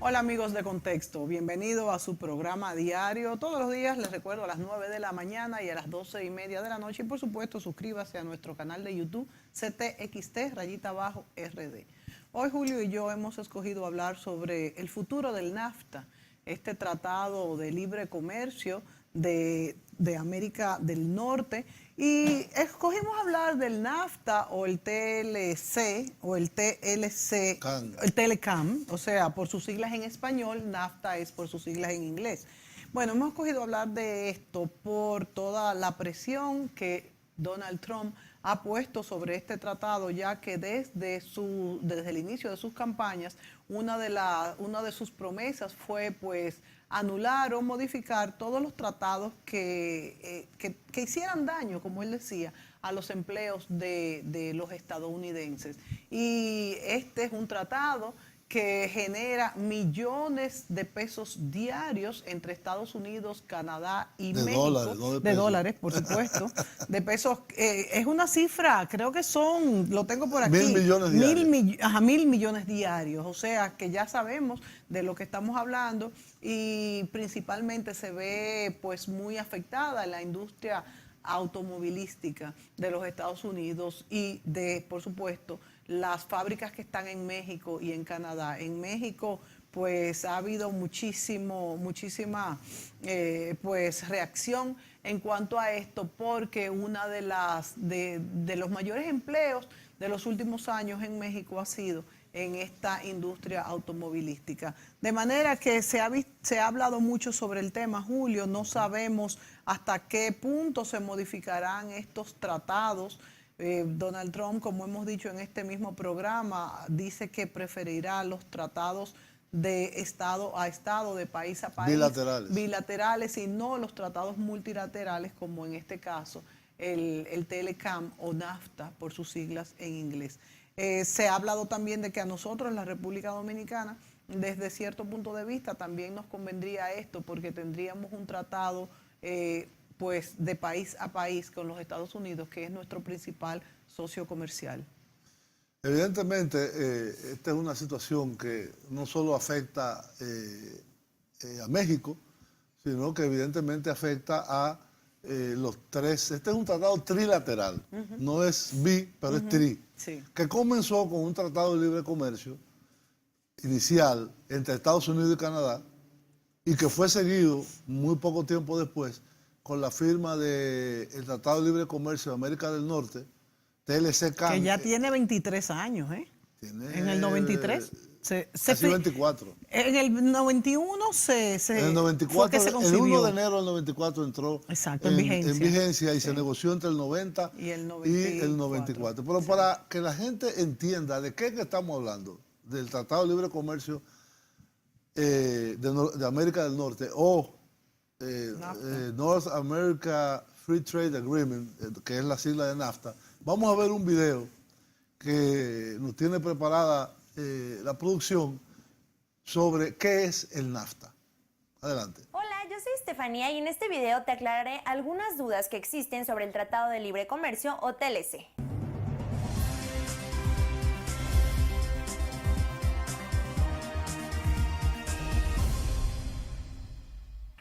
Hola amigos de Contexto, bienvenido a su programa diario. Todos los días les recuerdo a las 9 de la mañana y a las 12:30 de la noche. Y por supuesto suscríbase a nuestro canal de YouTube CTXT_RD. Hoy Julio y yo hemos escogido hablar sobre el futuro del NAFTA, este tratado de libre comercio de América del Norte, y escogimos hablar del NAFTA o el TLC o el TLC, el Telecam, o sea, por sus siglas en español, NAFTA es por sus siglas en inglés. Bueno, hemos escogido hablar de esto por toda la presión que Donald Trump ha puesto sobre este tratado, ya que desde el inicio de sus campañas, una de sus promesas fue pues anular o modificar todos los tratados que hicieran daño, como él decía, a los empleos de los estadounidenses. Y este es un tratado que genera millones de pesos diarios entre Estados Unidos, Canadá y México. Dólares, no de dólares, por supuesto. De pesos, es una cifra, creo que son, lo tengo por aquí. 1.000 millones diarios. 1.000 millones diarios. O sea, que ya sabemos de lo que estamos hablando y principalmente se ve pues muy afectada la industria automovilística de los Estados Unidos y por supuesto, las fábricas que están en México y en Canadá. En México, pues ha habido muchísima pues reacción en cuanto a esto, porque una de los mayores empleos de los últimos años en México ha sido en esta industria automovilística. De manera que se ha hablado mucho sobre el tema, Julio. No sabemos hasta qué punto se modificarán estos tratados. Donald Trump, como hemos dicho en este mismo programa, dice que preferirá los tratados de estado a estado, de país a país, bilaterales y no los tratados multilaterales, como en este caso el Telecam o NAFTA por sus siglas en inglés. Se ha hablado también de que a nosotros, en la República Dominicana, desde cierto punto de vista, también nos convendría esto, porque tendríamos un tratado pues de país a país con los Estados Unidos, que es nuestro principal socio comercial. Evidentemente, esta es una situación que no solo afecta a México, sino que evidentemente afecta a los tres. Este es un tratado trilateral, no es pero es tri, sí, que comenzó con un tratado de libre comercio inicial entre Estados Unidos y Canadá y que fue seguido muy poco tiempo después con la firma del Tratado de Libre Comercio de América del Norte, TLC-CAN. Que ya tiene 23 años, ¿eh? En el 93. Casi 24. En el 91 en el 94, el 1 de enero del 94 entró en vigencia y se negoció entre el 90 y el 94. Pero para que la gente entienda de qué es que estamos hablando, del Tratado de Libre Comercio de América del Norte o North America Free Trade Agreement, que es la sigla de NAFTA, vamos a ver un video que nos tiene preparada la producción sobre qué es el NAFTA. Adelante. Hola, yo soy Estefanía y en este video te aclararé algunas dudas que existen sobre el Tratado de Libre Comercio o TLC.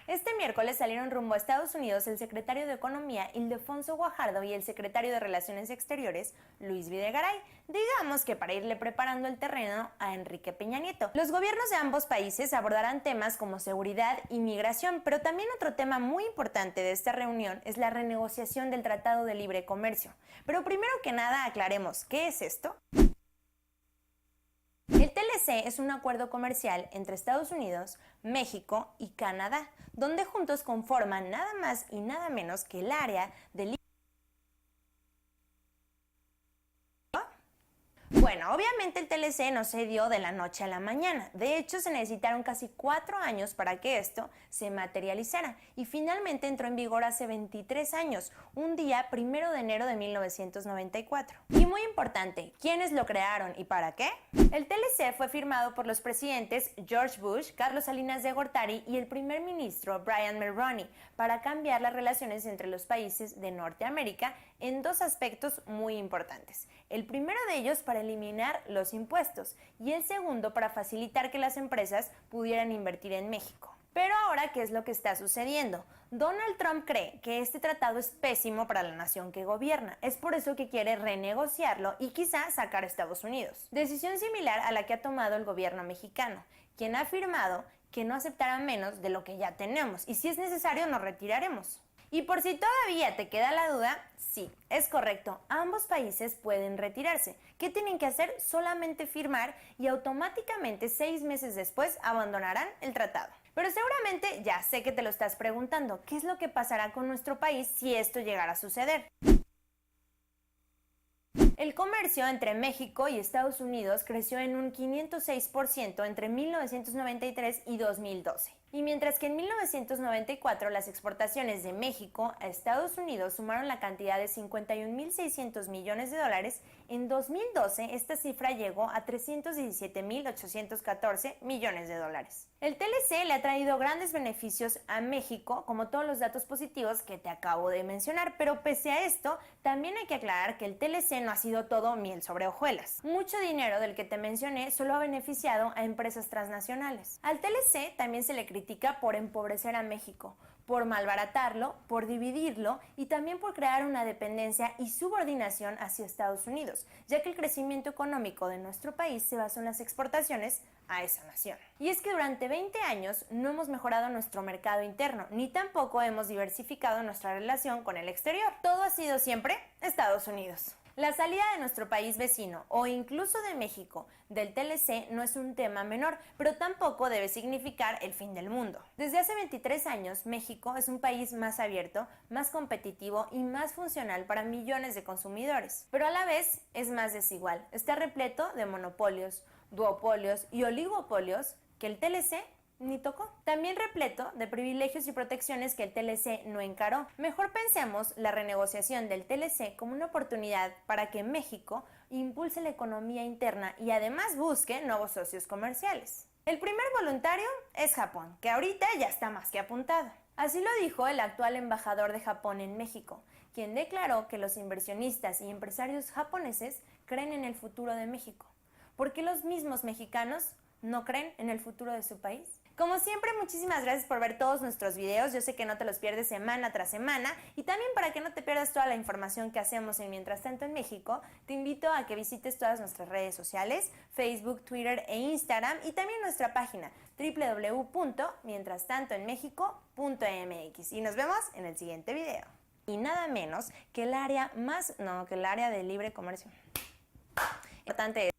Este miércoles salieron rumbo a Estados Unidos el secretario de Economía, Ildefonso Guajardo, y el secretario de Relaciones Exteriores, Luis Videgaray, digamos que para irle preparando el terreno a Enrique Peña Nieto. Los gobiernos de ambos países abordarán temas como seguridad y migración, pero también otro tema muy importante de esta reunión es la renegociación del Tratado de Libre Comercio. Pero primero que nada aclaremos, ¿qué es esto? El TLC es un acuerdo comercial entre Estados Unidos, México y Canadá, donde juntos conforman nada más y nada menos que el área de libre. Bueno, obviamente el TLC no se dio de la noche a la mañana. De hecho, se necesitaron casi 4 años para que esto se materializara y finalmente entró en vigor hace 23 años, un día 1 de enero de 1994. Y muy importante, ¿quiénes lo crearon y para qué? El TLC fue firmado por los presidentes George Bush, Carlos Salinas de Gortari y el primer ministro Brian Mulroney para cambiar las relaciones entre los países de Norteamérica en 2 aspectos muy importantes. El primero de ellos para eliminar eliminar los impuestos y el segundo para facilitar que las empresas pudieran invertir en México. Pero ahora, ¿qué es lo que está sucediendo? Donald Trump cree que este tratado es pésimo para la nación que gobierna. Es por eso que quiere renegociarlo y quizá sacar a Estados Unidos. Decisión similar a la que ha tomado el gobierno mexicano, quien ha afirmado que no aceptará menos de lo que ya tenemos y si es necesario nos retiraremos. Y por si todavía te queda la duda, sí, es correcto, ambos países pueden retirarse. ¿Qué tienen que hacer? Solamente firmar y automáticamente 6 meses después abandonarán el tratado. Pero seguramente ya sé que te lo estás preguntando, ¿qué es lo que pasará con nuestro país si esto llegara a suceder? El comercio entre México y Estados Unidos creció en un 506% entre 1993 y 2012. Y mientras que en 1994 las exportaciones de México a Estados Unidos sumaron la cantidad de 51.600 millones de dólares, en 2012 esta cifra llegó a 317.814 millones de dólares. El TLC le ha traído grandes beneficios a México, como todos los datos positivos que te acabo de mencionar, pero pese a esto, también hay que aclarar que el TLC no ha sido todo miel sobre hojuelas. Mucho dinero del que te mencioné solo ha beneficiado a empresas transnacionales. Al TLC también se le critica por empobrecer a México, por malbaratarlo, por dividirlo y también por crear una dependencia y subordinación hacia Estados Unidos, ya que el crecimiento económico de nuestro país se basó en las exportaciones a esa nación. Y es que durante 20 años no hemos mejorado nuestro mercado interno, ni tampoco hemos diversificado nuestra relación con el exterior. Todo ha sido siempre Estados Unidos. La salida de nuestro país vecino o incluso de México del TLC no es un tema menor, pero tampoco debe significar el fin del mundo. Desde hace 23 años, México es un país más abierto, más competitivo y más funcional para millones de consumidores, pero a la vez es más desigual. Está repleto de monopolios, duopolios y oligopolios que el TLC ni tocó. También repleto de privilegios y protecciones que el TLC no encaró. Mejor pensemos la renegociación del TLC como una oportunidad para que México impulse la economía interna y además busque nuevos socios comerciales. El primer voluntario es Japón, que ahorita ya está más que apuntado. Así lo dijo el actual embajador de Japón en México, quien declaró que los inversionistas y empresarios japoneses creen en el futuro de México. ¿Por qué los mismos mexicanos no creen en el futuro de su país? Como siempre, muchísimas gracias por ver todos nuestros videos. Yo sé que no te los pierdes semana tras semana y también para que no te pierdas toda la información que hacemos en Mientras Tanto en México, te invito a que visites todas nuestras redes sociales, Facebook, Twitter e Instagram y también nuestra página www.mientrastantoenmexico.mx y nos vemos en el siguiente video. Y nada menos que el área de libre comercio. Importante.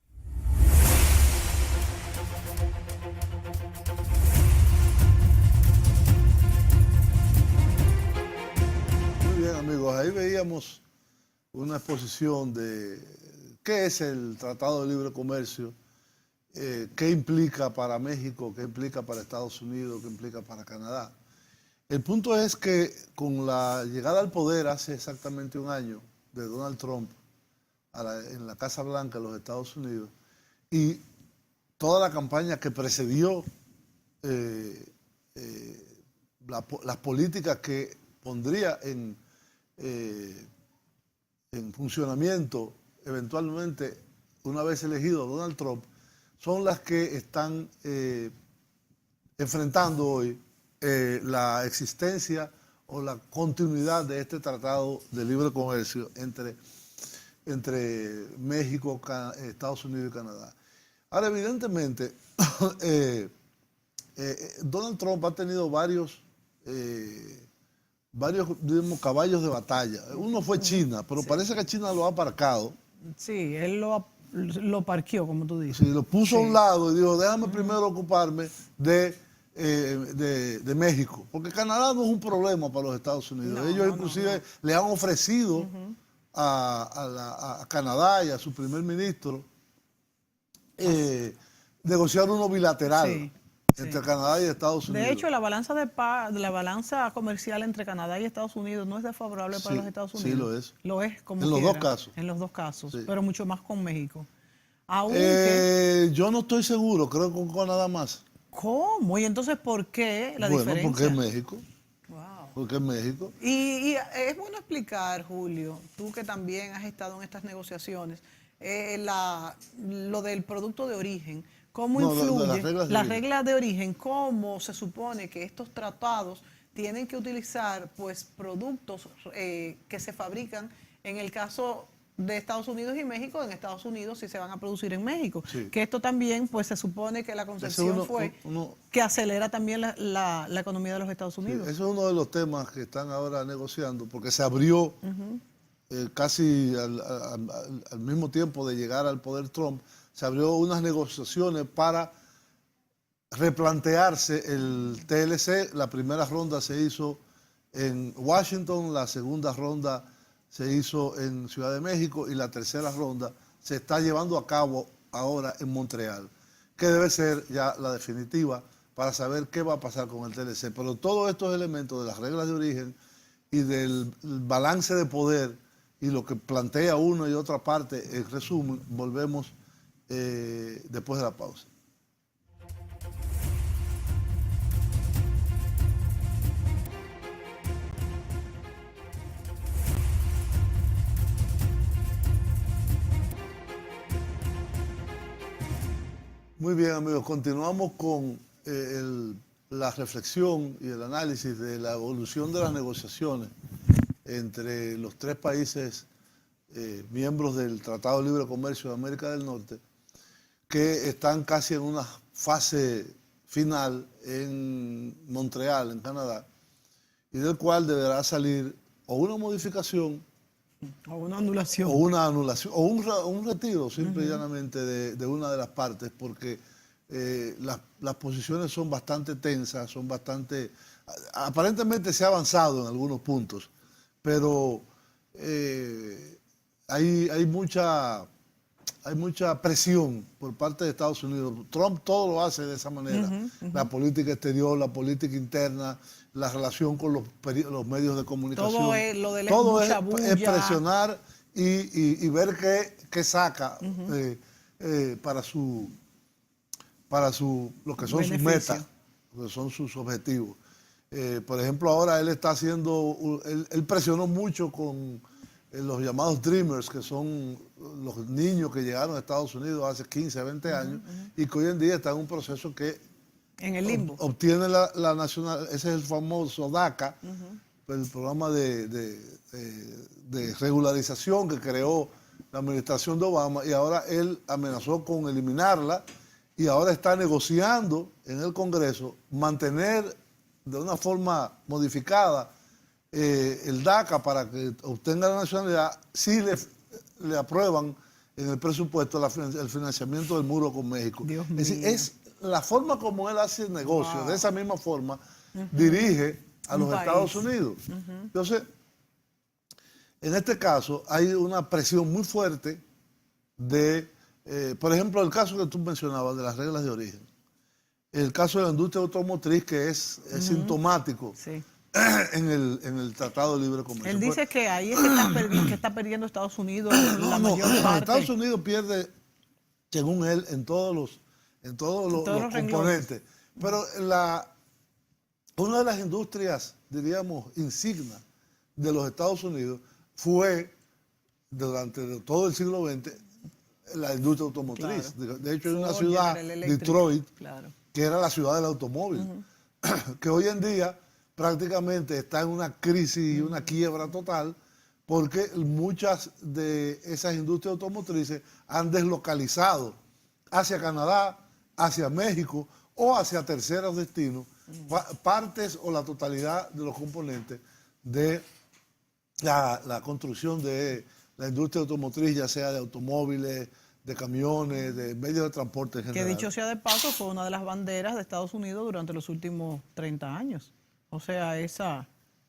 Amigos, ahí veíamos una exposición de qué es el Tratado de Libre Comercio, qué implica para México, qué implica para Estados Unidos, qué implica para Canadá. El punto es que con la llegada al poder hace exactamente un año de Donald Trump en la Casa Blanca de los Estados Unidos y toda la campaña que precedió las políticas que pondría en funcionamiento eventualmente una vez elegido Donald Trump, son las que están enfrentando hoy la existencia o la continuidad de este tratado de libre comercio entre México, Estados Unidos y Canadá. Ahora, evidentemente, Donald Trump ha tenido varios digamos, caballos de batalla. Uno fue China, pero sí, parece que China lo ha aparcado. Sí, él lo parqueó, como tú dices. Sí, lo puso a un lado y dijo, déjame primero ocuparme de México, porque Canadá no es un problema para los Estados Unidos. Ellos inclusive le han ofrecido a Canadá y a su primer ministro negociar uno bilateral entre Canadá y Estados Unidos. De hecho, la balanza comercial entre Canadá y Estados Unidos no es desfavorable para los Estados Unidos. Sí, lo es. Lo es como en los dos casos. En los dos casos, sí, pero mucho más con México. Yo no estoy seguro, creo que con Canadá más. ¿Cómo? ¿Y entonces por qué la diferencia? Bueno, porque es México. Wow. Porque es México. Y es bueno explicar, Julio, tú que también has estado en estas negociaciones, lo del producto de origen, cómo No, influye las reglas de las origen. reglas de origen, cómo se supone que estos tratados tienen que utilizar pues productos que se fabrican en el caso de Estados Unidos y México, en Estados Unidos si se van a producir en México. Sí. Que esto también pues se supone que la concepción fue que acelera también la economía de los Estados Sí, Unidos. ese es uno de los temas que están ahora negociando, porque se abrió casi al mismo tiempo de llegar al poder Trump, se abrió unas negociaciones para replantearse el TLC. La primera ronda se hizo en Washington, la segunda ronda se hizo en Ciudad de México y la tercera ronda se está llevando a cabo ahora en Montreal, que debe ser ya la definitiva para saber qué va a pasar con el TLC. Pero todos estos elementos de las reglas de origen y del balance de poder y lo que plantea una y otra parte, en resumen, volvemos después de la pausa. Muy bien, amigos, continuamos con la reflexión y el análisis de la evolución de las negociaciones entre los tres países miembros del Tratado de Libre Comercio de América del Norte, que están casi en una fase final en Montreal, en Canadá, y del cual deberá salir o una modificación O una anulación. o una anulación, o un retiro simple y llanamente de una de las partes, porque las posiciones son bastante tensas, son bastante... Aparentemente se ha avanzado en algunos puntos, pero hay mucha presión por parte de Estados Unidos. Trump todo lo hace de esa manera. La política exterior, la política interna, la relación con los medios de comunicación. Todo es lo de la todo mucha es bulla. presionar y ver qué saca para lo que son sus Beneficio. metas, lo que son sus objetivos. Por ejemplo, ahora él está haciendo, él presionó mucho con los llamados Dreamers, que son los niños que llegaron a Estados Unidos hace 15, 20 años y que hoy en día están en un proceso que En el limbo. obtiene la nacional, ese es el famoso DACA, el programa de regularización que creó la administración de Obama, y ahora él amenazó con eliminarla y ahora está negociando en el Congreso mantener de una forma modificada el DACA para que obtenga la nacionalidad si le aprueban en el presupuesto el financiamiento del muro con México. Dios Es decir, mío. es la forma como él hace el negocio. Wow. De esa misma forma dirige a Un los país. Estados Unidos. Entonces, en este caso hay una presión muy fuerte de, por ejemplo, el caso que tú mencionabas de las reglas de origen. El caso de la industria automotriz, que es sintomático Sí. en el Tratado de Libre Comercio. Él dice que ahí es que está perdiendo Estados Unidos la No, mayor parte. Estados Unidos pierde, según él, en todos los los componentes. Pero una de las industrias, diríamos, insignas de los Estados Unidos fue, durante todo el siglo XX, la industria automotriz. Claro. De hecho, hay una Ford, ciudad, General Electric. Detroit, Claro. que era la ciudad del automóvil, que hoy en día prácticamente está en una crisis y una quiebra total, porque muchas de esas industrias automotrices han deslocalizado hacia Canadá, hacia México o hacia terceros destinos, partes o la totalidad de los componentes de la construcción de la industria automotriz, ya sea de automóviles, de camiones, de medios de transporte en Que general. dicho sea de paso, fue una de las banderas de Estados Unidos durante los últimos 30 años. O sea,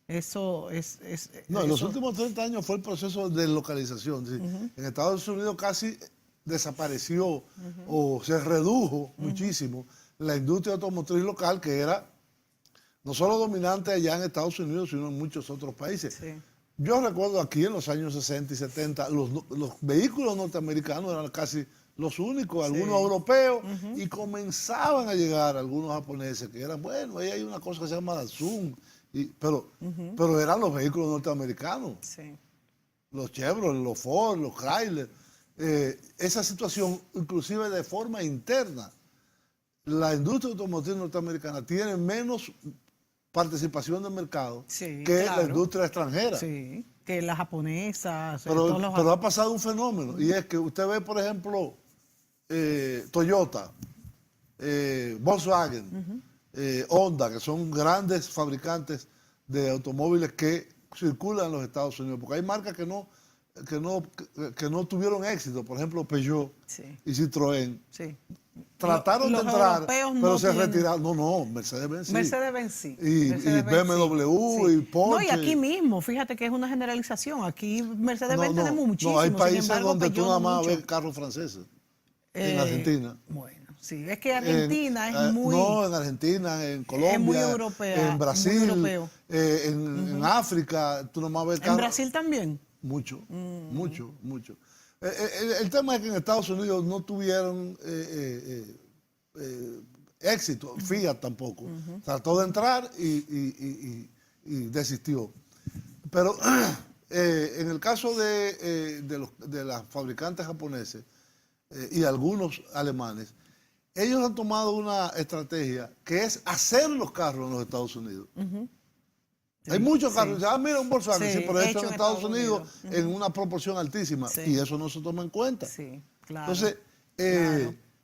eso es... No, en los eso- últimos 30 años fue el proceso de deslocalización. ¿Sí? En Estados Unidos casi desapareció o se redujo muchísimo la industria automotriz local, que era no solo dominante allá en Estados Unidos, sino en muchos otros países. Sí. Yo recuerdo aquí en los años 60 y 70, los vehículos norteamericanos eran casi los únicos, algunos europeos, y comenzaban a llegar algunos japoneses que eran, bueno, ahí hay una cosa que se llama Datsun, pero eran los vehículos norteamericanos, Sí. los Chevrolet, los Ford, los Chrysler, esa situación, inclusive de forma interna. La industria automotriz norteamericana tiene menos participación de mercado Sí, que claro. la industria extranjera. Sí, que las japonesas, Pero ha pasado un fenómeno, y es que usted ve, por ejemplo, Toyota, Volkswagen, Honda, que son grandes fabricantes de automóviles que circulan en los Estados Unidos, porque hay marcas que no tuvieron éxito, por ejemplo Peugeot Sí. y Citroën. Sí. Trataron Los de entrar, europeos pero no se tienen- retiraron. No, Mercedes-Benz sí. Mercedes-Benz sí. Y Mercedes-Benz BMW y Porsche. No, y aquí mismo, fíjate que es una generalización. Aquí Mercedes-Benz tenemos muchísimo. No, hay sin países embargo, donde tú Peugeot nada no más mucho. ves carros franceses. En Argentina. Bueno, sí, es que Argentina es muy... No, en Argentina, en Colombia, muy europea, en Brasil, muy europeo. en África, tú nomás ves carros. ¿En Brasil también? Mucho, mucho. El tema es que en Estados Unidos no tuvieron éxito, Fiat tampoco. Trató de entrar y desistió. Pero en el caso de las fabricantes japoneses y algunos alemanes, ellos han tomado una estrategia que es hacer los carros en los Estados Unidos. Hay muchos carros. Mira un Volkswagen, Sí, sí, pero hecho en Estados Unidos en una proporción altísima. Sí. Y eso no se toma en cuenta. Sí, claro. Entonces,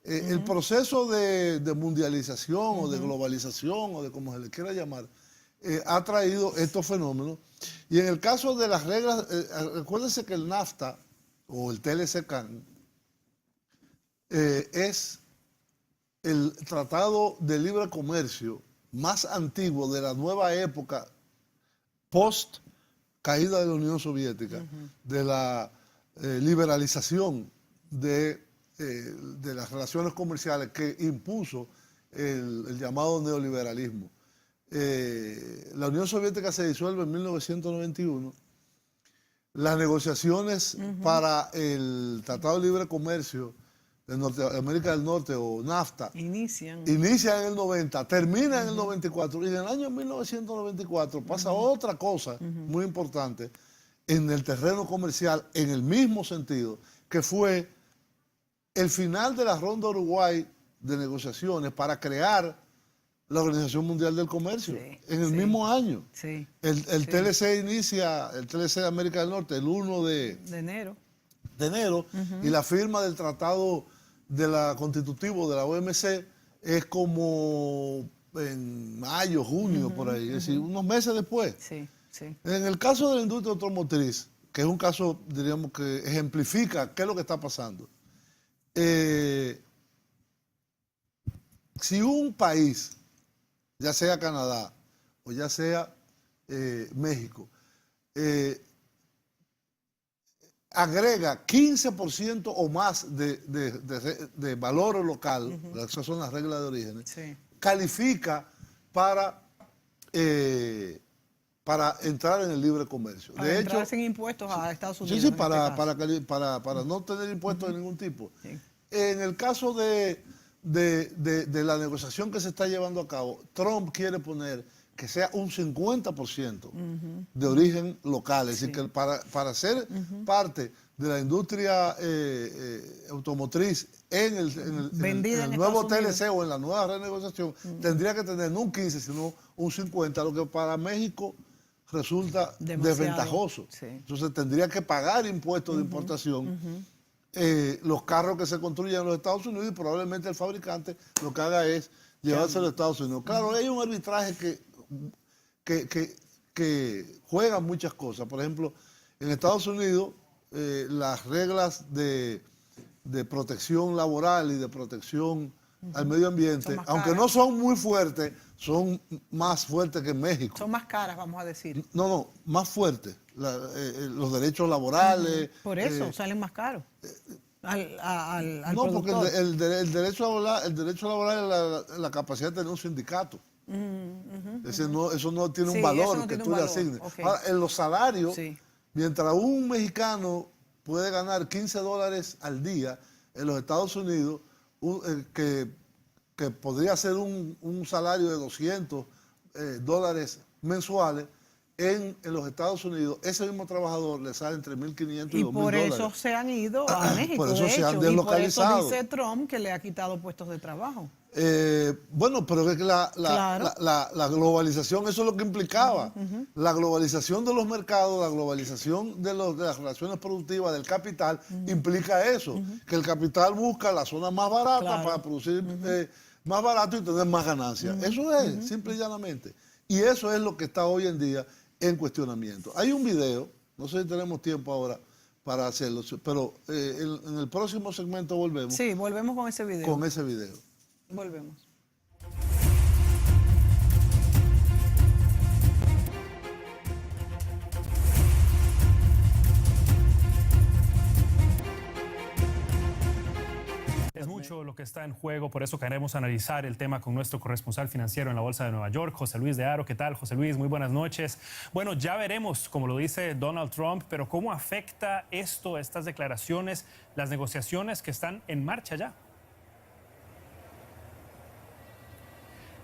el proceso de mundialización o de globalización o de como se le quiera llamar, ha traído estos fenómenos. Y en el caso de las reglas, recuérdense que el NAFTA o el TLC-CAN es el tratado de libre comercio más antiguo de la nueva época post caída de la Unión Soviética, de la liberalización de las relaciones comerciales que impuso el llamado neoliberalismo. La Unión Soviética se disuelve en 1991. Las negociaciones para el Tratado de Libre Comercio de América del Norte o NAFTA Inician en el 90, termina en el 94 y en el año 1994 pasa otra cosa muy importante en el terreno comercial en el mismo sentido, que fue el final de la ronda Uruguay de negociaciones para crear la Organización Mundial del Comercio en el mismo año. Sí. El TLC inicia, el TLC de América del Norte, el 1 de enero. Y la firma del tratado de la constitutivo de la OMC es como en mayo, junio, por ahí, es decir, unos meses después. Sí, sí. En el caso de la industria automotriz, que es un caso, diríamos, que ejemplifica qué es lo que está pasando. Si un país, ya sea Canadá o ya sea México, agrega 15% o más de valor local, esas son las reglas de origen, califica para entrar en el libre comercio. Para de entrar hecho, sin impuestos a Estados Unidos. sí, en este caso. para no tener impuestos de ningún tipo. Sí. En el caso de la negociación que se está llevando a cabo, Trump quiere poner que sea un 50% de origen local, es decir, que para ser parte de la industria automotriz en el nuevo TLC o en la nueva renegociación, tendría que tener no un 15, sino un 50, lo que para México resulta desventajoso. Sí. Entonces tendría que pagar impuestos de importación los carros que se construyen en los Estados Unidos y probablemente el fabricante lo que haga es llevarse a los Estados Unidos. Claro, hay un arbitraje que juega muchas cosas. Por ejemplo, en Estados Unidos las reglas de protección laboral y de protección al medio ambiente, aunque no son muy fuertes, son más fuertes que en México. Son más caras, vamos a decir. No, más fuertes. Los derechos laborales. Por eso salen más caros. Al no, productor. porque el derecho laboral es la capacidad de tener un sindicato. Eso no tiene un valor que tú le asignes. Okay. Ahora, en los salarios, mientras un mexicano puede ganar $15 al día, en los Estados Unidos, que podría ser un salario de $200 mensuales, en los Estados Unidos, ese mismo trabajador le sale entre 1.500 y 2.000 Y por dólares. eso se han ido a México, Por eso de se han hecho, deslocalizado. Y por eso dice Trump que le ha quitado puestos de trabajo. Bueno, pero es que Claro. la globalización, eso es lo que implicaba. La globalización de los mercados, la globalización de las relaciones productivas, del capital, implica eso, que el capital busca la zona más barata Claro. para producir más barato y tener más ganancias. Eso es, simple y llanamente. Y eso es lo que está hoy en día en cuestionamiento. Hay un video, no sé si tenemos tiempo ahora para hacerlo, pero en el próximo segmento volvemos Sí, volvemos con ese video. con ese video. Volvemos. Es mucho lo que está en juego, por eso queremos analizar el tema con nuestro corresponsal financiero en la Bolsa de Nueva York, José Luis de Haro. ¿Qué tal, José Luis? Muy buenas noches. Bueno, ya veremos, como lo dice Donald Trump, pero ¿cómo afecta esto, estas declaraciones, las negociaciones que están en marcha ya?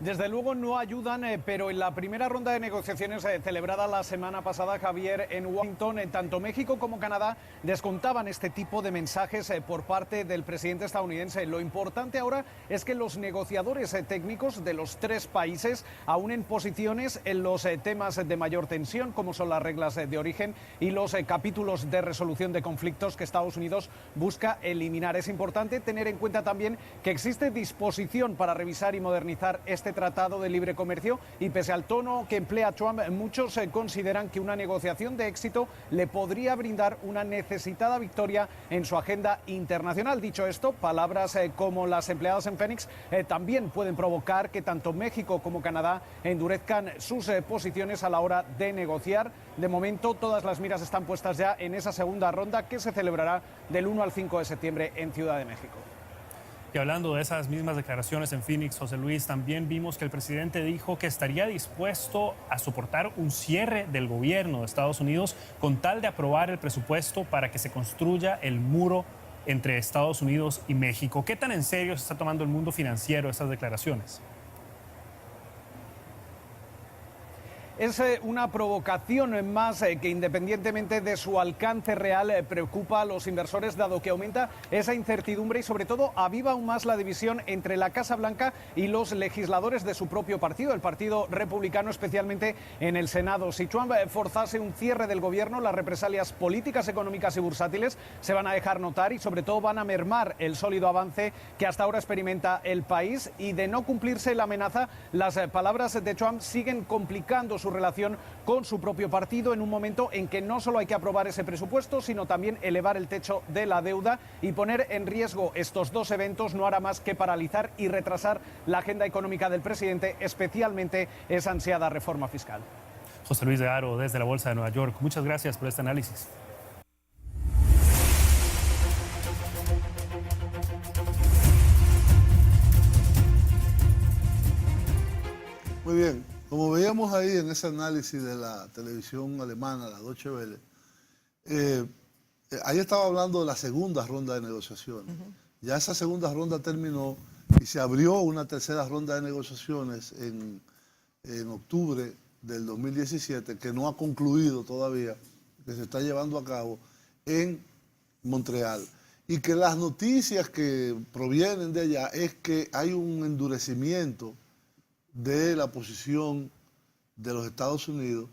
Desde luego no ayudan, pero en la primera ronda de negociaciones celebrada la semana pasada, Javier, en Washington, tanto México como Canadá descontaban este tipo de mensajes por parte del presidente estadounidense. Lo importante ahora es que los negociadores técnicos de los tres países aúnen posiciones en los temas de mayor tensión, como son las reglas de origen y los capítulos de resolución de conflictos que Estados Unidos busca eliminar. Es importante tener en cuenta también que existe disposición para revisar y modernizar este tratado de libre comercio y pese al tono que emplea Trump, muchos consideran que una negociación de éxito le podría brindar una necesitada victoria en su agenda internacional. Dicho esto, palabras como las empleadas en Phoenix también pueden provocar que tanto México como Canadá endurezcan sus posiciones a la hora de negociar. De momento, todas las miras están puestas ya en esa segunda ronda que se celebrará del 1 al 5 de septiembre en Ciudad de México. Y hablando de esas mismas declaraciones en Phoenix, José Luis, también vimos que el presidente dijo que estaría dispuesto a soportar un cierre del gobierno de Estados Unidos con tal de aprobar el presupuesto para que se construya el muro entre Estados Unidos y México. ¿Qué tan en serio se está tomando el mundo financiero estas declaraciones? Es una provocación más que independientemente de su alcance real preocupa a los inversores dado que aumenta esa incertidumbre y sobre todo aviva aún más la división entre la Casa Blanca y los legisladores de su propio partido, el Partido Republicano, especialmente en el Senado. Si Trump forzase un cierre del gobierno, las represalias políticas, económicas y bursátiles se van a dejar notar y sobre todo van a mermar el sólido avance que hasta ahora experimenta el país y de no cumplirse la amenaza, las palabras de Trump siguen complicando su relación con su propio partido en un momento en que no solo hay que aprobar ese presupuesto, sino también elevar el techo de la deuda y poner en riesgo estos dos eventos no hará más que paralizar y retrasar la agenda económica del presidente, especialmente esa ansiada reforma fiscal. José Luis de Haro, desde la Bolsa de Nueva York. Muchas gracias por este análisis. Muy bien, como veíamos ahí en ese análisis de la televisión alemana, la Deutsche Welle, ahí estaba hablando de la segunda ronda de negociaciones. Ya esa segunda ronda terminó y se abrió una tercera ronda de negociaciones en octubre del 2017, que no ha concluido todavía, que se está llevando a cabo en Montreal. Y que las noticias que provienen de allá es que hay un endurecimiento de la posición de los Estados Unidos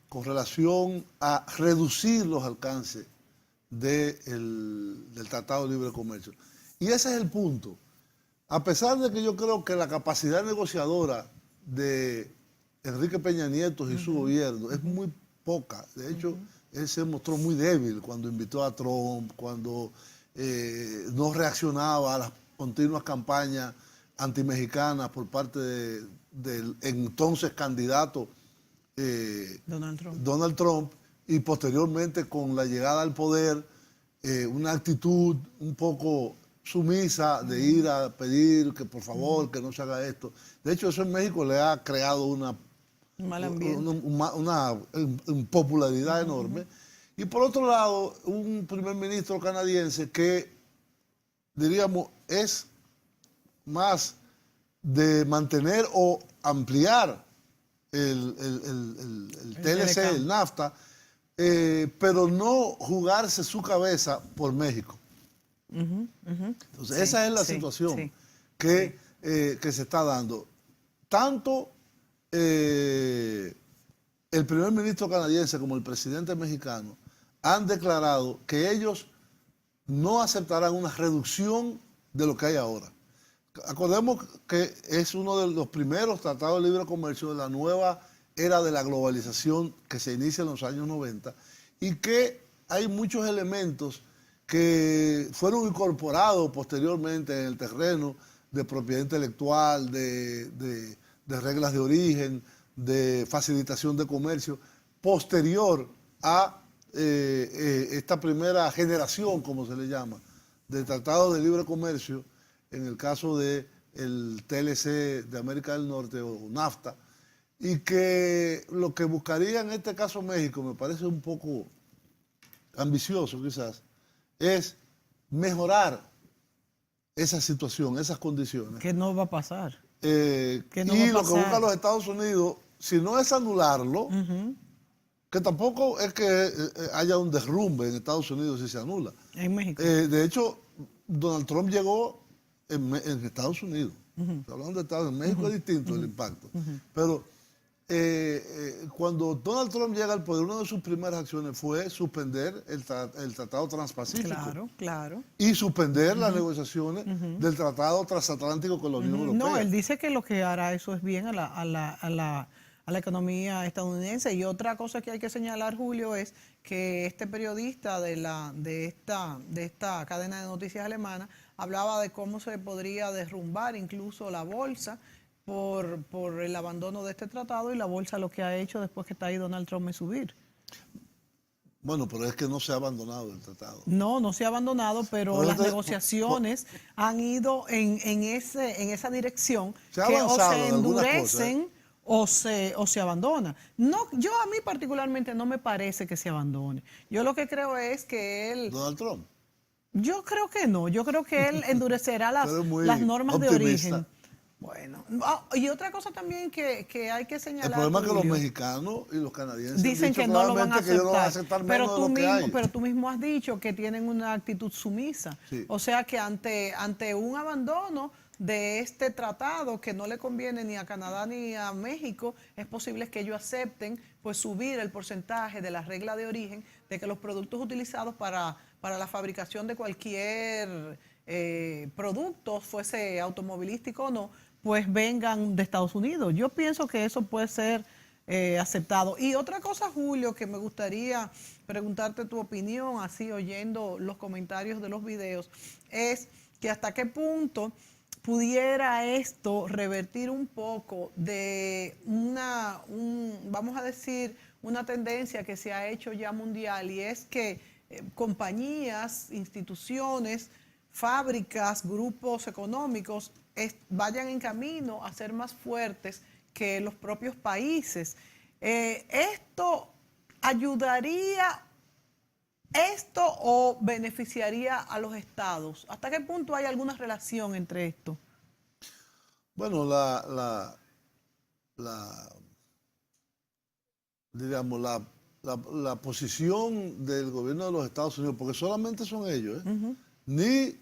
con relación a reducir los alcances del Tratado de Libre Comercio. Y ese es el punto. A pesar de que yo creo que la capacidad negociadora de Enrique Peña Nieto y su gobierno es muy poca. De hecho, él se mostró muy débil cuando invitó a Trump, cuando no reaccionaba a las continuas campañas antimexicanas por parte del entonces candidato Donald Trump, y posteriormente con la llegada al poder, una actitud un poco sumisa de ir a pedir que por favor que no se haga esto. De hecho, eso en México le ha creado una impopularidad enorme. Y por otro lado, un primer ministro canadiense que, diríamos, es más de mantener o ampliar el TLC, el NAFTA, pero no jugarse su cabeza por México. Entonces, esa es la situación que se está dando. Tanto el primer ministro canadiense como el presidente mexicano han declarado que ellos no aceptarán una reducción de lo que hay ahora. Acordemos que es uno de los primeros tratados de libre comercio de la nueva era de la globalización que se inicia en los años 90 y que hay muchos elementos que fueron incorporados posteriormente en el terreno de propiedad intelectual, de reglas de origen, de facilitación de comercio, posterior a esta primera generación, como se le llama, de tratados de libre comercio, en el caso del TLC de América del Norte o NAFTA, y que lo que buscaría en este caso México, me parece un poco ambicioso quizás, es mejorar esa situación, esas condiciones. Que no va a pasar. Y lo que buscan los Estados Unidos, si no es anularlo, que tampoco es que haya un derrumbe en Estados Unidos si se anula. En México. De hecho, Donald Trump llegó en Estados Unidos. Hablando de Estados Unidos, en México es distinto el impacto. Pero cuando Donald Trump llega al poder, una de sus primeras acciones fue suspender el Tratado Transpacífico. Claro, claro. Y suspender las negociaciones del Tratado Transatlántico con la Unión Europea. No, él dice que lo que hará eso es bien a la economía estadounidense. Y otra cosa que hay que señalar, Julio, es que este periodista de esta cadena de noticias alemana hablaba de cómo se podría derrumbar incluso la bolsa por el abandono de este tratado, y la bolsa lo que ha hecho después que está ahí Donald Trump es subir. Bueno, pero es que no se ha abandonado el tratado. No se ha abandonado, pero las negociaciones han ido en esa dirección, que o se endurecen o se abandona. No, yo a mí particularmente no me parece que se abandone. Yo lo que creo es que él... ¿Donald Trump? Yo creo que no. Yo creo que él endurecerá las normas de origen. Bueno, y otra cosa también que hay que señalar. El problema es que los Julio, mexicanos y los canadienses dicen que no lo van a aceptar. Pero tú mismo has dicho que tienen una actitud sumisa. Sí. O sea que ante un abandono de este tratado que no le conviene ni a Canadá ni a México, es posible que ellos acepten pues subir el porcentaje de la regla de origen de que los productos utilizados para la fabricación de cualquier producto, fuese automovilístico o no, pues vengan de Estados Unidos. Yo pienso que eso puede ser aceptado. Y otra cosa, Julio, que me gustaría preguntarte tu opinión, así oyendo los comentarios de los videos, es que hasta qué punto pudiera esto revertir un poco de vamos a decir, una tendencia que se ha hecho ya mundial, y es que compañías, instituciones, fábricas, grupos económicos vayan en camino a ser más fuertes que los propios países. ¿Esto ayudaría o beneficiaría a los estados? ¿Hasta qué punto hay alguna relación entre esto? Bueno, digamos, la posición del gobierno de los Estados Unidos, porque solamente son ellos, ni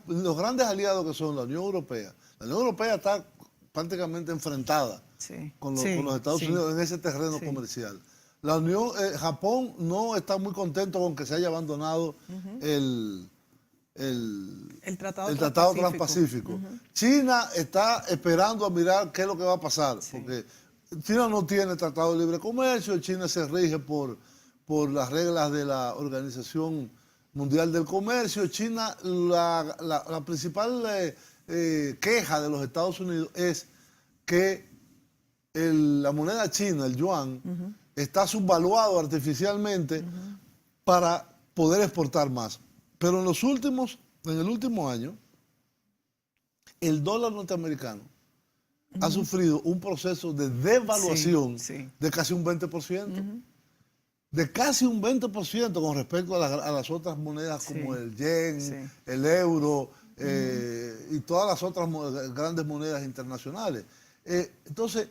los grandes aliados que son la Unión Europea. La Unión Europea está prácticamente enfrentada con los Estados Unidos en ese terreno comercial. Japón no está muy contento con que se haya abandonado el Tratado Transpacífico. China está esperando a mirar qué es lo que va a pasar, porque China no tiene tratado de libre comercio, China se rige por las reglas de la Organización Mundial del Comercio. China, la principal queja de los Estados Unidos es que la moneda china, el yuan, está subvaluado artificialmente para poder exportar más. Pero en el último año, el dólar norteamericano ha sufrido un proceso de devaluación de casi un 20%. De casi un 20% con respecto a las otras monedas como el yen, el euro y todas las otras grandes monedas internacionales. Entonces,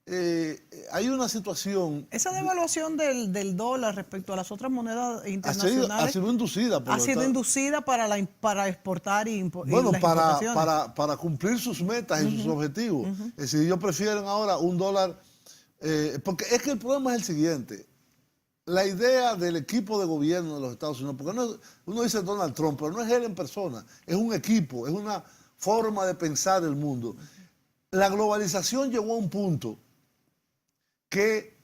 hay una situación... Esa devaluación del dólar respecto a las otras monedas Ha internacionales sido inducida. ha sido inducida para exportar y bueno, las importaciones. para cumplir sus metas y sus objetivos. Es decir, ellos prefieren ahora un dólar, porque es que el problema es el siguiente. La idea del equipo de gobierno de los Estados Unidos, porque uno dice Donald Trump, pero no es él en persona, es un equipo, es una forma de pensar el mundo. La globalización llegó a un punto que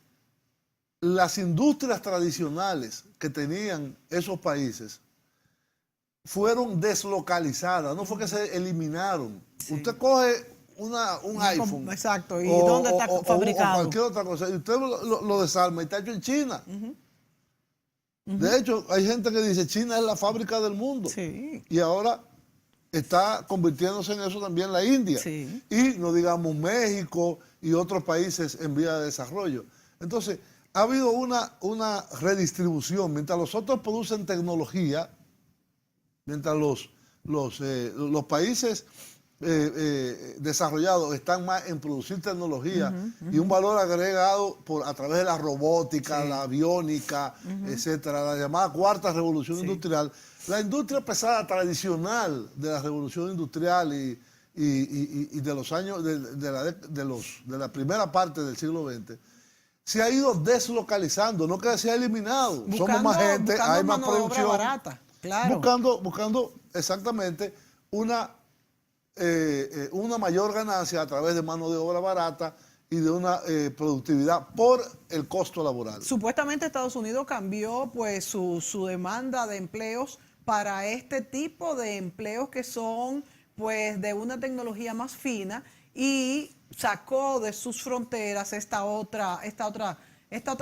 las industrias tradicionales que tenían esos países fueron deslocalizadas, no fue que se eliminaron. Sí. Usted coge un iPhone. Exacto, ¿y dónde está fabricado? O cualquier otra cosa, y usted lo desarma y está hecho en China. De hecho, hay gente que dice China es la fábrica del mundo. Sí. Y ahora está convirtiéndose en eso también la India. Sí. Y no digamos México y otros países en vía de desarrollo. Entonces, ha habido una redistribución. Mientras los otros producen tecnología, mientras los países desarrollados están más en producir tecnología y un valor agregado a través de la robótica, la aviónica, etcétera, la llamada cuarta revolución industrial. La industria pesada tradicional de la revolución industrial y de los años de la primera parte del siglo XX se ha ido deslocalizando, no que se ha eliminado. Somos más gente, hay más producción. Barata, claro. Buscando exactamente una mayor ganancia a través de mano de obra barata y de una productividad por el costo laboral. Supuestamente Estados Unidos cambió pues su demanda de empleos para este tipo de empleos que son pues de una tecnología más fina y sacó de sus fronteras esta otra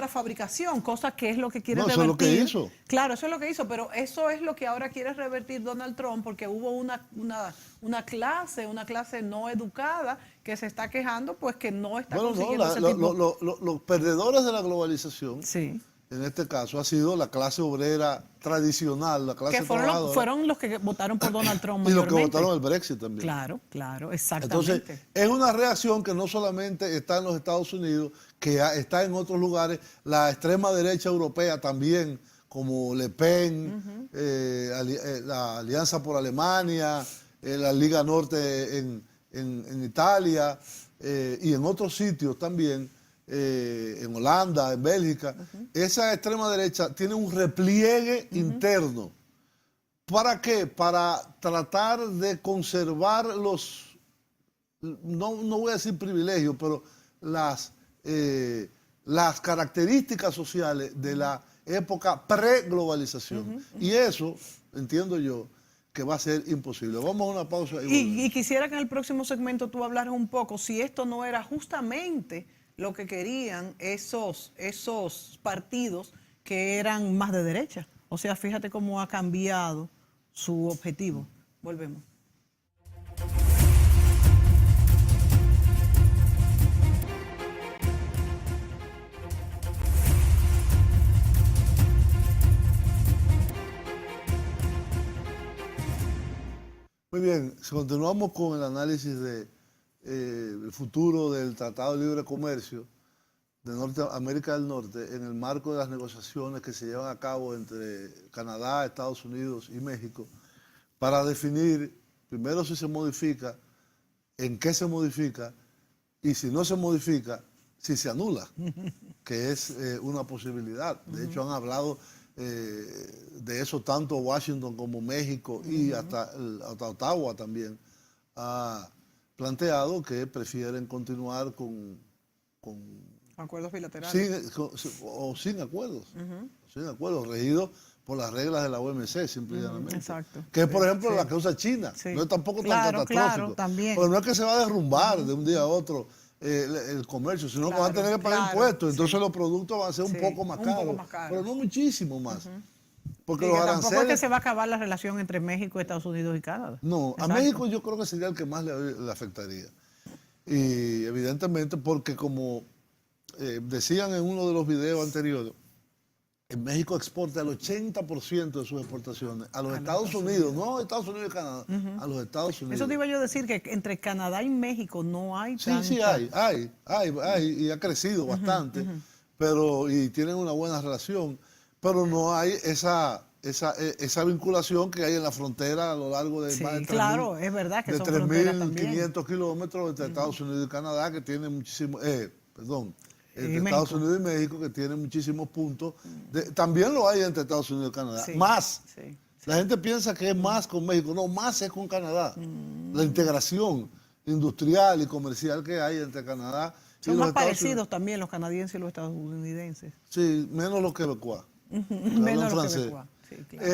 fabricación, cosa que es lo que quiere revertir. Eso es lo que hizo. Claro, eso es lo que hizo, pero eso es lo que ahora quiere revertir Donald Trump porque hubo una clase no educada que se está quejando pues que no está consiguiendo ese tipo. Los perdedores de la globalización, sí, en este caso, ha sido la clase obrera tradicional, la clase trabajadora. Fueron los que votaron por Donald Trump y los que votaron el Brexit también. Claro, exactamente. Entonces, es una reacción que no solamente está en los Estados Unidos, que está en otros lugares. La extrema derecha europea también, como Le Pen, la Alianza por Alemania, la Liga Norte en Italia y en otros sitios también, en Holanda, en Bélgica. Esa extrema derecha tiene un repliegue interno. ¿Para qué? Para tratar de conservar no voy a decir privilegios, pero las características sociales de la época pre-globalización. Y eso, entiendo yo, que va a ser imposible. Vamos a una pausa. Y quisiera que en el próximo segmento tú hablaras un poco si esto no era justamente lo que querían esos partidos que eran más de derecha. O sea, fíjate cómo ha cambiado su objetivo. Volvemos. Muy bien, si continuamos con el análisis del futuro del Tratado de Libre Comercio de América del Norte en el marco de las negociaciones que se llevan a cabo entre Canadá, Estados Unidos y México para definir primero si se modifica, en qué se modifica y si no se modifica, si se anula, que es una posibilidad. De hecho, han hablado de eso tanto Washington como México y hasta Ottawa también ha planteado que prefieren continuar con acuerdos bilaterales. Sin acuerdos, regidos por las reglas de la OMC, simplemente. Exacto. Que es, por ejemplo, la que usa China. Sí. No es tampoco tan Claro, catastrófico. también. Pero no es que se va a derrumbar de un día a otro el comercio, sino que van a tener que pagar impuestos. Entonces los productos van a ser un poco más caros. Pero no muchísimo más. Porque los aranceles... Tampoco es que se va a acabar la relación entre México, Estados Unidos y Canadá. No, a México yo creo que sería el que más le afectaría. Y evidentemente porque como decían en uno de los videos anteriores, En México exporta el 80% de sus exportaciones a los Estados Unidos, no a Estados Unidos y Canadá, a los Estados Unidos. Eso te iba yo a decir, que entre Canadá y México no hay tanta... Sí, hay, y ha crecido bastante, pero y tienen una buena relación, pero no hay esa vinculación que hay en la frontera a lo largo de Sí, más de claro, es verdad que son fronteras también. 3.500 kilómetros entre Estados Unidos y Canadá, que tiene muchísimo, entre México. Estados Unidos y México, que tiene muchísimos puntos. También lo hay entre Estados Unidos y Canadá. Sí, Más. sí. La gente piensa que es más con México. No, más es con Canadá. La integración industrial y comercial que hay entre Canadá y Son los más Estados parecidos Unidos. también los canadienses y los estadounidenses. Sí, menos los quebecuas. que Menos hablan los francés. quebecuas. Sí, claro.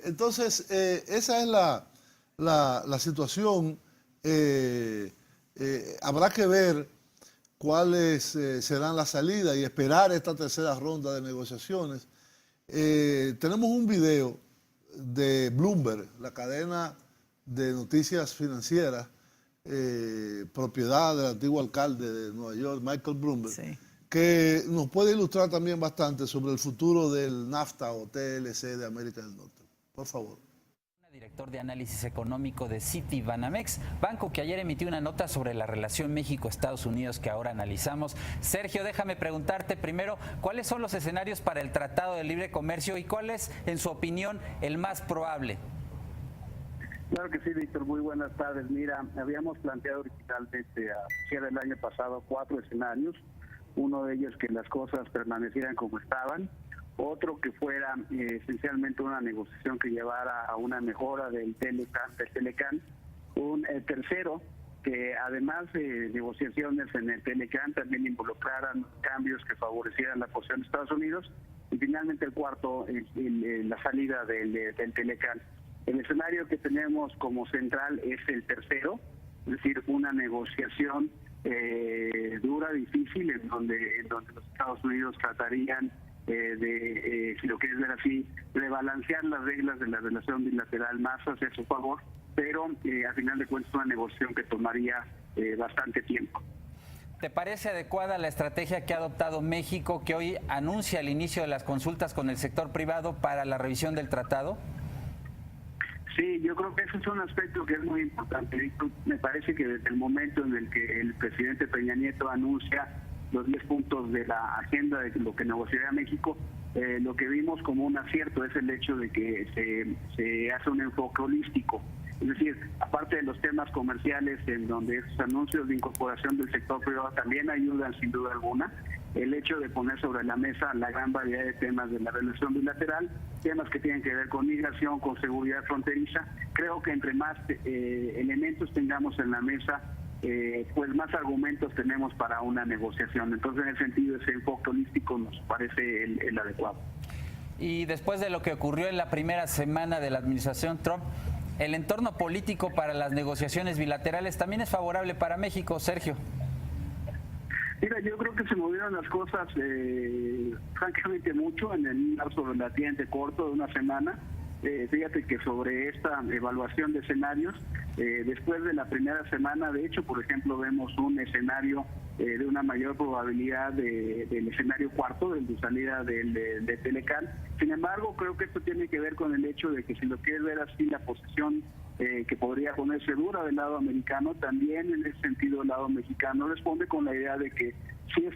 Entonces, esa es la situación. Habrá que ver cuáles serán las salidas y esperar esta tercera ronda de negociaciones. Tenemos un video de Bloomberg, la cadena de noticias financieras, propiedad del antiguo alcalde de Nueva York, Michael Bloomberg, Sí. que nos puede ilustrar también bastante sobre el futuro del NAFTA o TLC de América del Norte. Por favor. Director de análisis económico de Citibanamex, banco que ayer emitió una nota sobre la relación México-Estados Unidos que ahora analizamos. Sergio, déjame preguntarte primero, ¿cuáles son los escenarios para el Tratado de Libre Comercio y cuál es, en su opinión, el más probable? Claro que sí, Víctor, muy buenas tardes. Mira, habíamos planteado originalmente a cierre del año pasado 4 escenarios. Uno de ellos que las cosas permanecieran como estaban. Otro que fuera esencialmente una negociación que llevara a una mejora del Telecan. Un tercero que además de negociaciones en el Telecan también involucraran cambios que favorecieran la posición de Estados Unidos. Y finalmente el cuarto, la salida del Telecan. El escenario que tenemos como central es el tercero, es decir, una negociación dura, difícil, en donde los Estados Unidos tratarían si lo quieres ver así, rebalancear las reglas de la relación bilateral más hacia su favor, pero a final de cuentas una negociación que tomaría bastante tiempo. ¿Te parece adecuada la estrategia que ha adoptado México, que hoy anuncia el inicio de las consultas con el sector privado para la revisión del tratado? Sí, yo creo que ese es un aspecto que es muy importante. Me parece que desde el momento en el que el presidente Peña Nieto anuncia los 10 puntos de la agenda de lo que negociaría México, lo que vimos como un acierto es el hecho de que se hace un enfoque holístico. Es decir, aparte de los temas comerciales en donde esos anuncios de incorporación del sector privado también ayudan sin duda alguna, el hecho de poner sobre la mesa la gran variedad de temas de la relación bilateral, temas que tienen que ver con migración, con seguridad fronteriza, creo que entre más elementos tengamos en la mesa, pues más argumentos tenemos para una negociación. Entonces, en ese sentido, ese enfoque holístico nos parece el adecuado. Y después de lo que ocurrió en la primera semana de la administración Trump, el entorno político para las negociaciones bilaterales también es favorable para México, Sergio. Mira, yo creo que se movieron las cosas francamente mucho en el lapso relativamente corto de una semana. Fíjate que sobre esta evaluación de escenarios, después de la primera semana, de hecho, por ejemplo, vemos un escenario de una mayor probabilidad del escenario cuarto, de salida de Telecan. Sin embargo, creo que esto tiene que ver con el hecho de que si lo quieres ver así, la posición que podría ponerse dura del lado americano, también en ese sentido el lado mexicano responde con la idea de que sí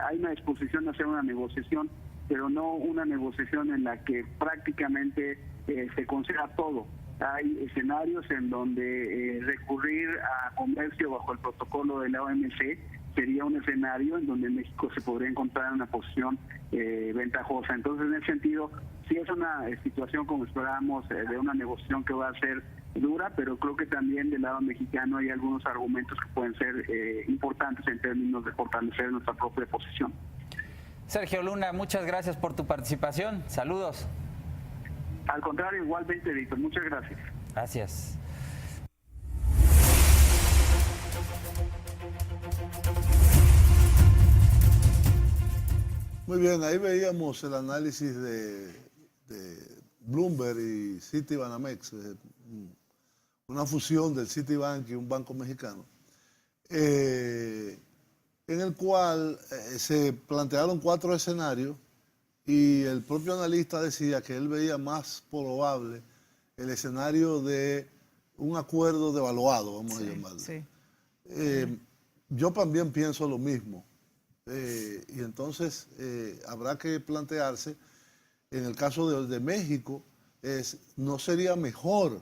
hay una disposición a hacer una negociación, pero no una negociación en la que prácticamente se conceda todo. Hay escenarios en donde recurrir a comercio bajo el protocolo de la OMC sería un escenario en donde México se podría encontrar en una posición ventajosa. Entonces, en ese sentido, sí es una situación, como esperábamos, de una negociación que va a ser dura, pero creo que también del lado mexicano hay algunos argumentos que pueden ser importantes en términos de fortalecer nuestra propia posición. Sergio Luna, muchas gracias por tu participación. Saludos. Al contrario, igualmente, Víctor. Muchas gracias. Gracias. Muy bien, ahí veíamos el análisis de Bloomberg y Citibanamex, una fusión del Citibank y un banco mexicano, en el cual se plantearon 4 escenarios y el propio analista decía que él veía más probable el escenario de un acuerdo devaluado, vamos a llamarlo. Sí. Yo también pienso lo mismo. Y entonces habrá que plantearse, en el caso de México, ¿no sería mejor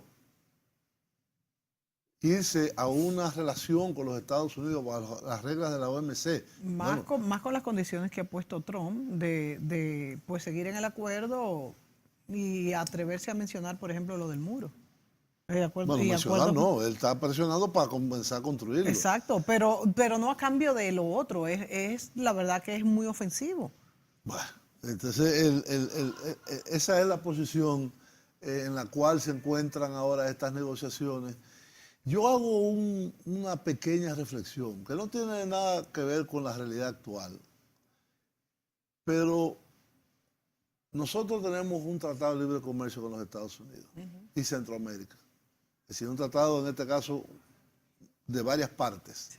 irse a una relación con los Estados Unidos bajo las reglas de la OMC? Más con las condiciones que ha puesto Trump de pues seguir en el acuerdo y atreverse a mencionar, por ejemplo, lo del muro. Mencionar no, él está presionado para comenzar a construirlo. Exacto, pero no a cambio de lo otro, es la verdad que es muy ofensivo. Bueno, entonces esa es la posición en la cual se encuentran ahora estas negociaciones. Yo hago una pequeña reflexión que no tiene nada que ver con la realidad actual, pero nosotros tenemos un tratado de libre comercio con los Estados Unidos y Centroamérica. Es decir, un tratado en este caso de varias partes,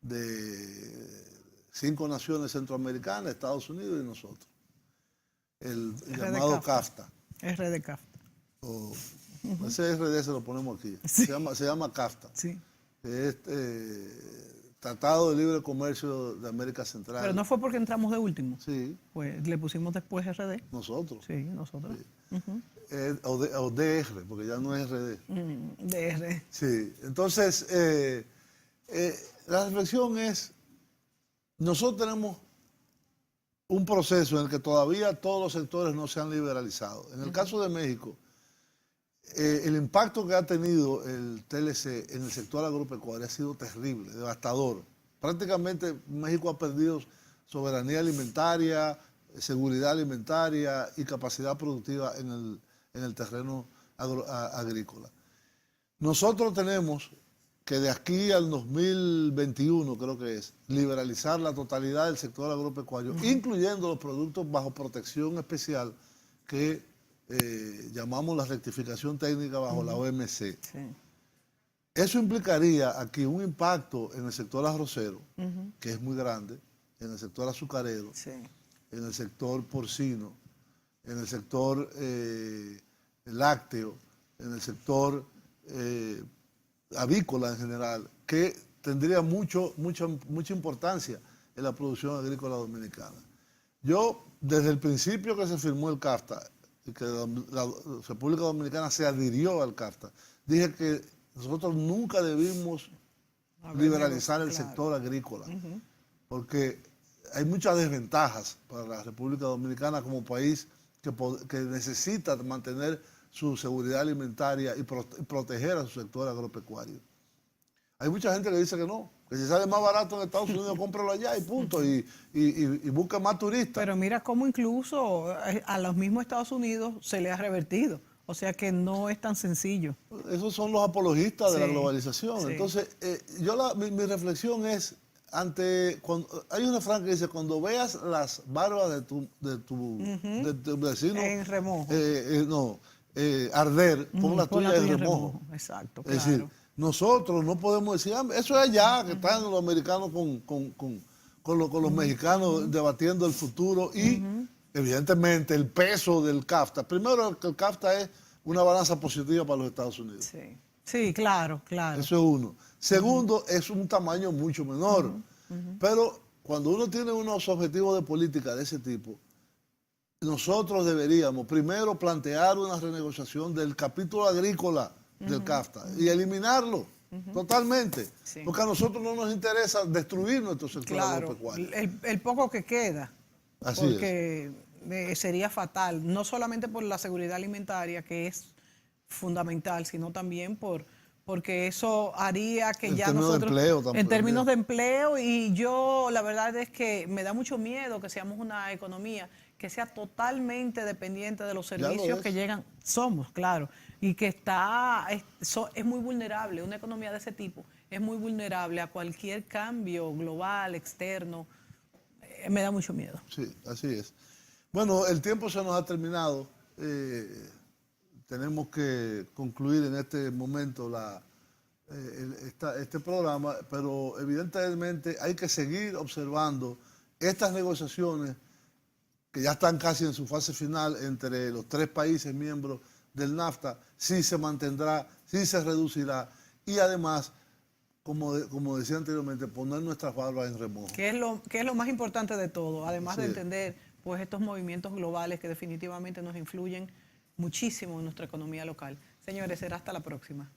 de 5 naciones centroamericanas, Estados Unidos y nosotros. El llamado CAFTA. RD CAFTA. Ese RD se lo ponemos aquí. Sí. Se llama CAFTA. Sí. Que es Tratado de Libre Comercio de América Central. Pero no fue porque entramos de último. Sí. Pues le pusimos después RD. Nosotros. Sí, nosotros. Sí. O DR, porque ya no es RD. DR. Sí. Entonces, la reflexión es, nosotros tenemos un proceso en el que todavía todos los sectores no se han liberalizado. En el caso de México, el impacto que ha tenido el TLC en el sector agropecuario ha sido terrible, devastador. Prácticamente México ha perdido soberanía alimentaria, seguridad alimentaria y capacidad productiva en el terreno agrícola. Nosotros tenemos que de aquí al 2021, creo que es, liberalizar la totalidad del sector agropecuario, incluyendo los productos bajo protección especial que llamamos la rectificación técnica bajo la OMC. Sí. Eso implicaría aquí un impacto en el sector arrocero, que es muy grande, en el sector azucarero, en el sector porcino, en el sector lácteo, en el sector avícola en general, que tendría mucha importancia en la producción agrícola dominicana. Yo, desde el principio que se firmó el CAFTA, y que la República Dominicana se adhirió al CAFTA, dije que nosotros nunca debimos liberalizar el sector agrícola, porque hay muchas desventajas para la República Dominicana como país que necesita mantener su seguridad alimentaria y proteger a su sector agropecuario. Hay mucha gente que dice que no, que si sale más barato en Estados Unidos, cómpralo allá y punto, y busca más turistas. Pero mira cómo incluso a los mismos Estados Unidos se le ha revertido. O sea que no es tan sencillo. Esos son los apologistas de la globalización. Sí. Entonces, mi reflexión es, hay una frase que dice, cuando veas las barbas de tu vecino en remojo. Arder, pon la tuya en remojo. Exacto, claro. Es decir, nosotros no podemos decir, eso es allá, que están los americanos con los mexicanos debatiendo el futuro y, evidentemente, el peso del CAFTA. Primero, que el CAFTA es una balanza positiva para los Estados Unidos. Sí, claro. Eso es uno. Segundo, es un tamaño mucho menor. Pero cuando uno tiene unos objetivos de política de ese tipo, nosotros deberíamos primero plantear una renegociación del capítulo agrícola del CAFTA y eliminarlo totalmente, porque a nosotros no nos interesa destruir nuestro sector agropecuario. El poco que queda, Así porque sería fatal, no solamente por la seguridad alimentaria, que es fundamental, sino también porque eso haría que ya nosotros, en términos de empleo, y yo la verdad es que me da mucho miedo que seamos una economía que sea totalmente dependiente de los servicios que llegan, claro, y que es muy vulnerable, una economía de ese tipo es muy vulnerable a cualquier cambio global, externo. Me da mucho miedo. Sí, así es. Bueno, el tiempo se nos ha terminado. Tenemos que concluir en este momento este programa, pero evidentemente hay que seguir observando estas negociaciones que ya están casi en su fase final entre los 3 países miembros del NAFTA, sí se mantendrá, sí se reducirá y además, como decía anteriormente, poner nuestras barbas en remojo. Que es lo más importante de todo, además de Sí. entender pues estos movimientos globales que definitivamente nos influyen muchísimo en nuestra economía local. Señores, será hasta la próxima.